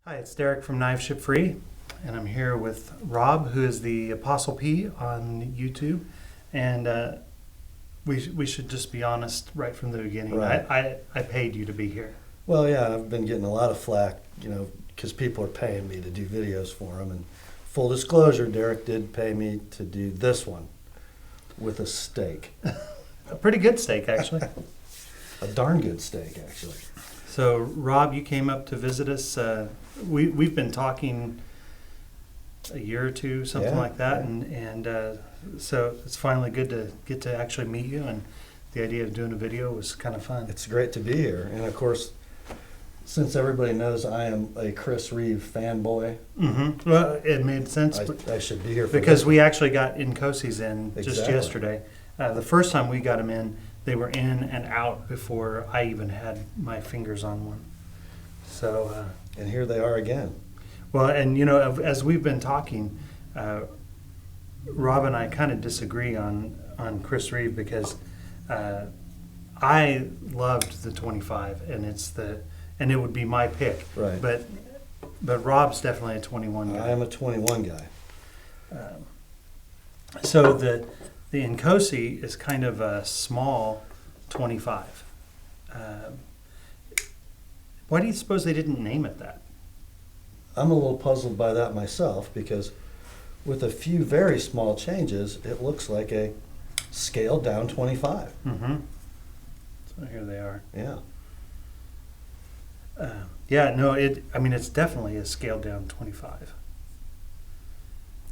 Hi, it's Derrick from KnivesShipFree, and I'm here with Rob, who is the TheApostleP on YouTube. And we should just be honest right from the beginning. Right. I paid you to be here. Well, yeah, I've been getting a lot of flack, because people are paying me to do videos for them. And full disclosure, Derrick did pay me to do this one with a steak. A pretty good steak, actually. A darn good steak, actually. So, Rob, you came up to visit us. We've been talking a year or two, something Yeah, like that, yeah. and so it's finally good to get to actually meet you. And the idea of doing a video was kind of fun. It's great to be here. And of course, since everybody knows I am a Chris Reeve fanboy, Mm-hmm. Well, it made sense I should be here for because this. we actually got Inkosi's in just Exactly. yesterday. The first time we got them in, they were in and out before I even had my fingers on one. So, And here they are again. well, and as we've been talking, Rob and I kind of disagree on Chris Reeve because I loved the 25, and it would be my pick. Right. But Rob's definitely a 21 guy. I am a 21 guy. So the Inkosi is kind of a small 25. Why do you suppose they didn't name it that? I'm a little puzzled by that myself because with a few very small changes, it looks like a scaled down 25. Mm-hmm. So here they are. Yeah. Yeah, no, it's definitely a scaled down 25.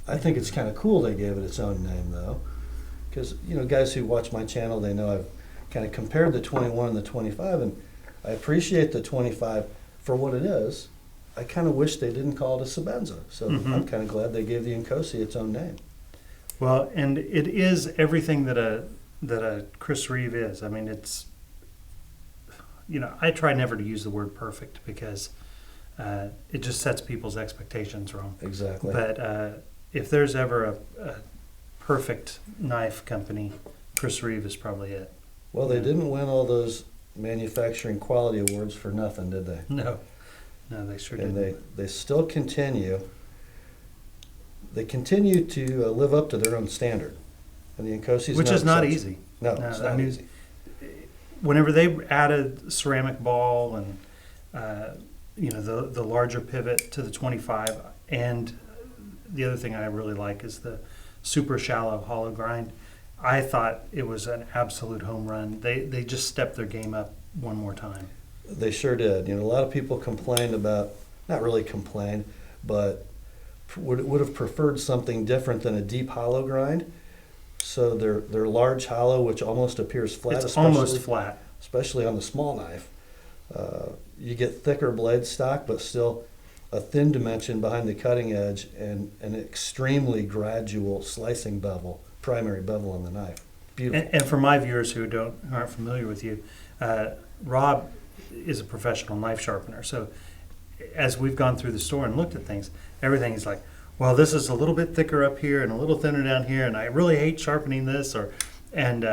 I think it's kind of cool they gave it its own name though. Because, guys who watch my channel, they know I've kind of compared the 21 and the 25, and I appreciate the 25 for what it is. I kind of wish they didn't call it a Sebenza. So I'm kind of glad they gave the Inkosi its own name. Well, and it is everything that a Chris Reeve is. I mean, it's, I try never to use the word perfect because it just sets people's expectations wrong. Exactly. But if there's ever a perfect knife company, Chris Reeve is probably it. Well, they didn't win all those manufacturing quality awards for nothing, did they? No, they sure And didn't. they still continue. They continue to live up to their own standard. And the Inkosi's Which no is not exception. easy. No, it's not easy. Whenever they added ceramic ball and the larger pivot to the 25, and the other thing I really like is the super shallow hollow grind. I thought it was an absolute home run. They just stepped their game up one more time. They sure did. A lot of people complained about, not really complained, but would have preferred something different than a deep hollow grind. So their large hollow, which almost appears flat. It's almost flat. Especially on the small knife. You get thicker blade stock, but still a thin dimension behind the cutting edge and an extremely gradual slicing bevel, primary bevel on the knife. Beautiful. And for my viewers who aren't familiar with you, Rob is a professional knife sharpener. So as we've gone through the store and looked at things, everything is like, well, this is a little bit thicker up here and a little thinner down here, and I really hate sharpening this. And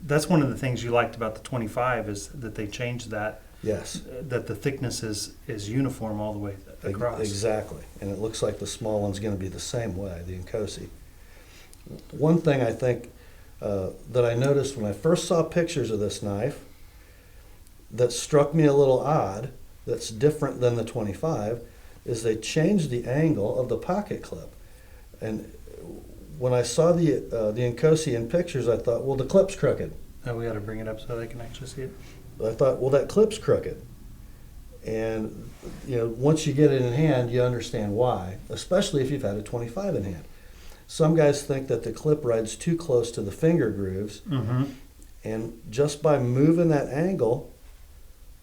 that's one of the things you liked about the 25 is that they changed that. Yes. That the thickness is uniform all the way across. Exactly. And it looks like the small one's going to be the same way, the Inkosi. One thing I think that I noticed when I first saw pictures of this knife that struck me a little odd, that's different than the 25, is they changed the angle of the pocket clip. And when I saw the Inkosi in pictures, I thought, well, the clip's crooked. Oh, we got to bring it up so they can actually see it. I thought, well, that clip's crooked. And, once you get it in hand, you understand why, especially if you've had a 25 in hand. Some guys think that the clip rides too close to the finger grooves. Mm-hmm. And just by moving that angle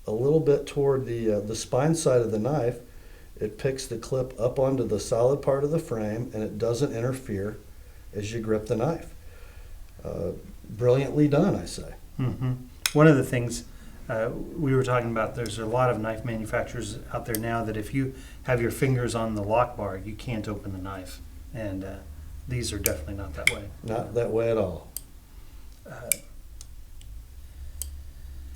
a little bit toward the spine side of the knife, it picks the clip up onto the solid part of the frame, and it doesn't interfere as you grip the knife. Brilliantly done, I say. Mm-hmm. One of the things we were talking about, there's a lot of knife manufacturers out there now that if you have your fingers on the lock bar, you can't open the knife. And these are definitely not that way. Not that way at all.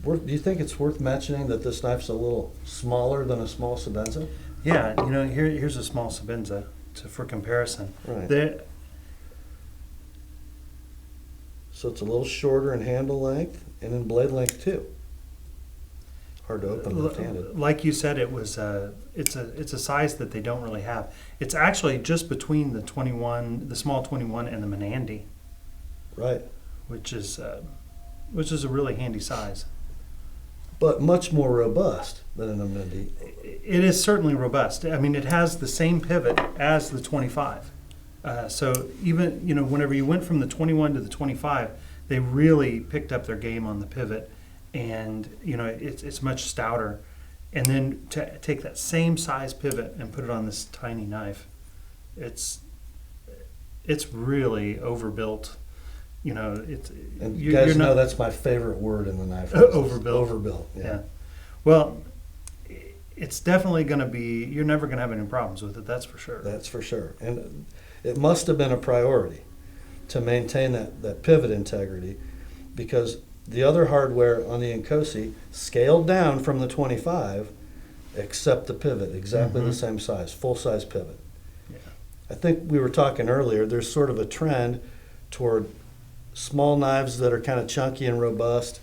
Do you think it's worth mentioning that this knife's a little smaller than a small Sabenza? Yeah, here's a small Sabenza for comparison. Right. So it's a little shorter in handle length and in blade length too. Hard to open left-handed. Like you said, it's a size that they don't really have. It's actually just between the small 21 and the Menandy. Right. Which is a really handy size. But much more robust than an Menandy. It is certainly robust. I mean, it has the same pivot as the 25. So even, whenever you went from the 21 to the 25, they really picked up their game on the pivot, and it's much stouter. And then to take that same size pivot and put it on this tiny knife, it's really overbuilt. And you guys know that's my favorite word in the knife. Overbuilt. Overbuilt. Yeah. Well, it's definitely going to be. You're never going to have any problems with it. That's for sure. That's for sure. And it must have been a priority to maintain that pivot integrity, because the other hardware on the Inkosi scaled down from the 25, except the pivot, exactly the same size, full size pivot. Yeah. I think we were talking earlier. There's sort of a trend toward small knives that are kind of chunky and robust.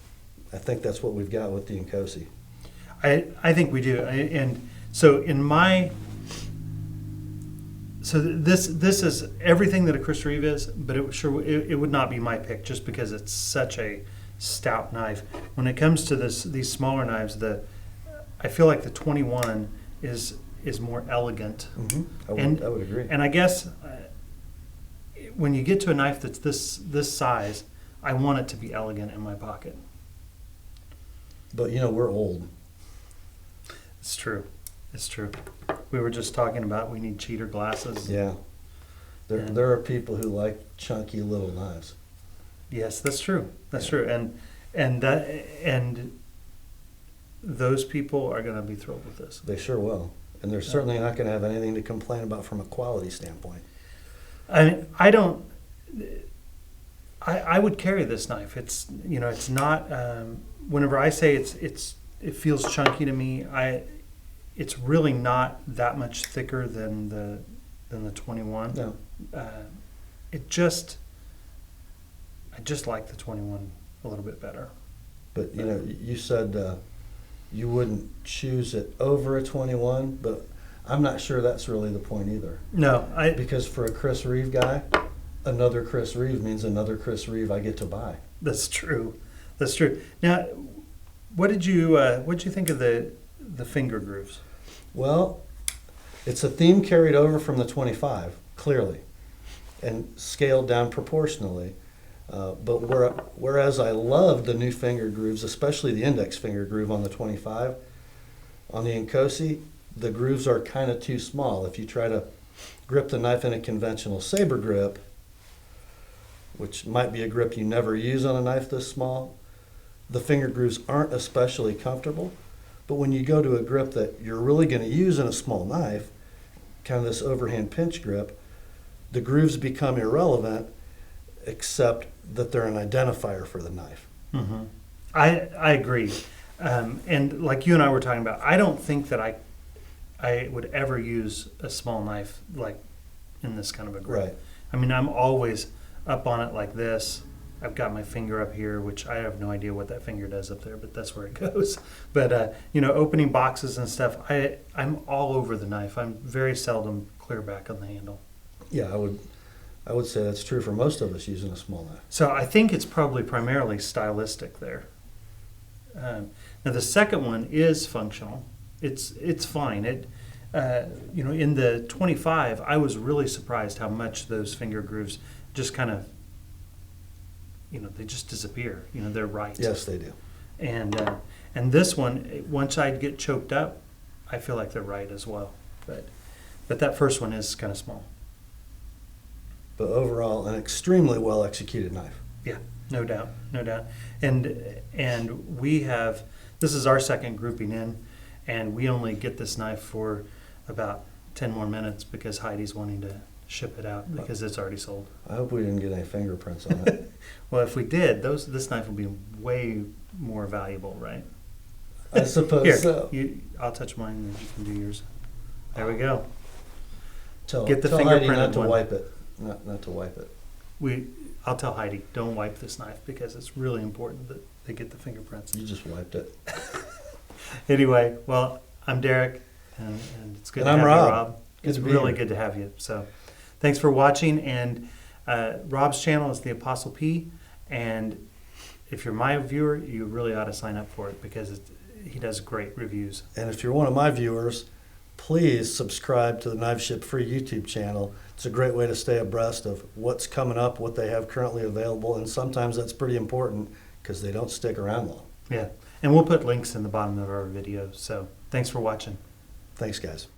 I think that's what we've got with the Inkosi. I think we do. And so this is everything that a Chris Reeve is, but it would not be my pick just because it's such a stout knife. When it comes to these smaller knives, I feel like the 21 is more elegant. I would agree. And I guess when you get to a knife that's this size, I want it to be elegant in my pocket. But we're old. It's true. It's true. We were just talking about we need cheater glasses. Yeah. There are people who like chunky little knives. Yes, that's true. That's true. And those people are going to be thrilled with this. They sure will. And they're certainly not going to have anything to complain about from a quality standpoint. I would carry this knife. It's it's not. Whenever I say it feels chunky to me, it's really not that much thicker than the 21. No. I just like the 21 a little bit better. But you said you wouldn't choose it over a 21, but I'm not sure that's really the point either. No, because for a Chris Reeve guy, another Chris Reeve means another Chris Reeve I get to buy. That's true. That's true. Now, what did you think of the finger grooves? Well, it's a theme carried over from the 25, clearly, and scaled down proportionally. But whereas I love the new finger grooves, especially the index finger groove on the 25, on the Inkosi, the grooves are kind of too small. If you try to grip the knife in a conventional saber grip, which might be a grip you never use on a knife this small, the finger grooves aren't especially comfortable. But when you go to a grip that you're really going to use in a small knife, kind of this overhand pinch grip, the grooves become irrelevant, except that they're an identifier for the knife. Mm-hmm. I agree. And like you and I were talking about, I don't think that I would ever use a small knife like in this kind of a grip. Right. I mean, I'm always up on it like this. I've got my finger up here, which I have no idea what that finger does up there, but that's where it goes. But, opening boxes and stuff, I'm all over the knife. I'm very seldom clear back on the handle. Yeah, I would say that's true for most of us using a small knife. So I think it's probably primarily stylistic there. Now the second one is functional. It's fine. In the 25, I was really surprised how much those finger grooves just kind of, they just disappear. They're right. Yes, they do. And this one, once I get choked up, I feel like they're right as well. But that first one is kind of small. But overall, an extremely well executed knife. Yeah, no doubt. And we have, this is our second grouping in, and we only get this knife for about 10 more minutes because Heidi's wanting to ship it out because it's already sold. I hope we didn't get any fingerprints on it. Well, if we did, this knife would be way more valuable, right? I suppose Here, so. I'll touch mine and you can do yours. There we go. Get the tell Heidi fingerprinted not to one. wipe it. Not to wipe it. I'll tell Heidi, don't wipe this knife because it's really important that they get the fingerprints. You just wiped it. Anyway, well, I'm Derrick, and it's good And to I'm have Rob. you, Rob. Good It's to be really here. good to have you. So, thanks for watching. And Rob's channel is TheApostleP, and if you're my viewer, you really ought to sign up for it because he does great reviews. And if you're one of my viewers, please subscribe to the KnivesShipFree YouTube channel. It's a great way to stay abreast of what's coming up, what they have currently available, and sometimes that's pretty important because they don't stick around long. Yeah, and we'll put links in the bottom of our videos. So, thanks for watching. Thanks, guys.